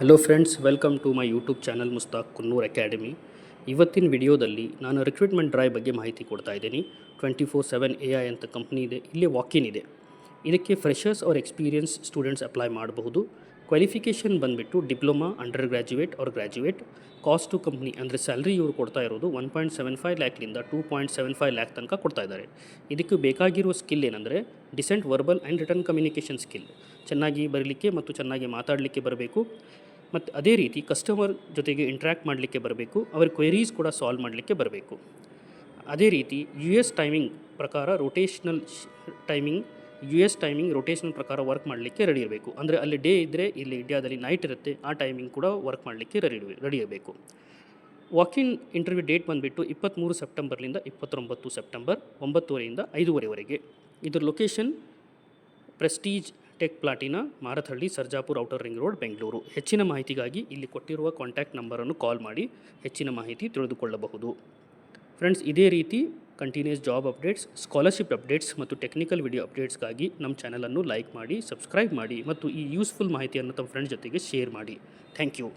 Hello friends, welcome to my YouTube channel Mustaq Kunnur academy. ಇವತ್ತಿನ ವಿಡಿಯೋದಲ್ಲಿ ನಾನು ರಿಕ್ರೂಟ್ಮೆಂಟ್ ಡ್ರೈವ್ ಬಗ್ಗೆ ಮಾಹಿತಿ ಕೊಡ್ತಾ ಇದ್ದೀನಿ. 24/7 AI ಅಂತ ಕಂಪ್ನಿ ಇದೆ. ಇಲ್ಲಿ ವಾಕಿನ್ ಇದೆ. ಇದಕ್ಕೆ freshers or experience students apply ಮಾಡಬಹುದು. ಕ್ವಾಲಿಫಿಕೇಷನ್ ಬಂದುಬಿಟ್ಟು diploma, undergraduate or graduate. Cost to company ಅಂದರೆ ಸ್ಯಾಲ್ರಿ ಇವರು ಕೊಡ್ತಾ ಇರೋದು 1.75 ಲ್ಯಾಕ್ಲಿಂದ 2.75 ಲ್ಯಾಕ್ ತನಕ ಕೊಡ್ತಾ ಇದ್ದಾರೆ. ಇದಕ್ಕೆ ಬೇಕಾಗಿರುವ ಸ್ಕಿಲ್ ಏನಂದರೆ decent verbal and written communication skill. ಚೆನ್ನಾಗಿ ಬರಲಿಕ್ಕೆ ಮತ್ತು ಚೆನ್ನಾಗಿ ಮಾತಾಡಲಿಕ್ಕೆ ಬರಬೇಕು. ಮತ್ತು ಅದೇ ರೀತಿ ಕಸ್ಟಮರ್ ಜೊತೆಗೆ ಇಂಟ್ರ್ಯಾಕ್ಟ್ ಮಾಡಲಿಕ್ಕೆ ಬರಬೇಕು. ಅವರ ಕ್ವೆರೀಸ್ ಕೂಡ ಸಾಲ್ವ್ ಮಾಡಲಿಕ್ಕೆ ಬರಬೇಕು. ಅದೇ ರೀತಿ US ಟೈಮಿಂಗ್ ಪ್ರಕಾರ ರೊಟೇಷನಲ್ ಪ್ರಕಾರ ವರ್ಕ್ ಮಾಡಲಿಕ್ಕೆ ರೆಡಿ ಇರಬೇಕು. ಅಂದರೆ ಅಲ್ಲಿ ಡೇ ಇದ್ದರೆ ಇಲ್ಲಿ ಇಂಡಿಯಾದಲ್ಲಿ ನೈಟ್ ಇರುತ್ತೆ, ಆ ಟೈಮಿಂಗ್ ಕೂಡ ವರ್ಕ್ ಮಾಡಲಿಕ್ಕೆ ರೆಡಿ ಇರಬೇಕು. ವಾಕಿನ್ ಇಂಟರ್ವ್ಯೂ ಡೇಟ್ ಬಂದುಬಿಟ್ಟು 23 ಸೆಪ್ಟೆಂಬರ್ಲಿಂದ 29 ಸೆಪ್ಟೆಂಬರ್ 9:30ಯಿಂದ 5:30ವರೆಗೆ. ಇದರ location Prestige Tech Platina, Marathahalli, Sarjapur, outer ring road, Bengaluru. ಹೆಚ್ಚಿನ ಮಾಹಿತಿಗಾಗಿ ಇಲ್ಲಿ ಕೊಟ್ಟಿರುವ ಕಾಂಟ್ಯಾಕ್ಟ್ ನಂಬರನ್ನು ಕಾಲ್ ಮಾಡಿ ಹೆಚ್ಚಿನ ಮಾಹಿತಿ ತಿಳಿದುಕೊಳ್ಳಬಹುದು. ಫ್ರೆಂಡ್ಸ್, ಇದೇ ರೀತಿ continuous job updates, scholarship updates ಮತ್ತು ಟೆಕ್ನಿಕಲ್ ವಿಡಿಯೋ ಅಪ್ಡೇಟ್ಸ್ಗಾಗಿ ನಮ್ಮ ಚಾನಲನ್ನು ಲೈಕ್ ಮಾಡಿ, ಸಬ್ಸ್ಕ್ರೈಬ್ ಮಾಡಿ ಮತ್ತು ಈ ಯೂಸ್ಫುಲ್ ಮಾಹಿತಿಯನ್ನು ತಮ್ಮ ಫ್ರೆಂಡ್ಸ್ ಜೊತೆಗೆ ಶೇರ್ ಮಾಡಿ. Thank you.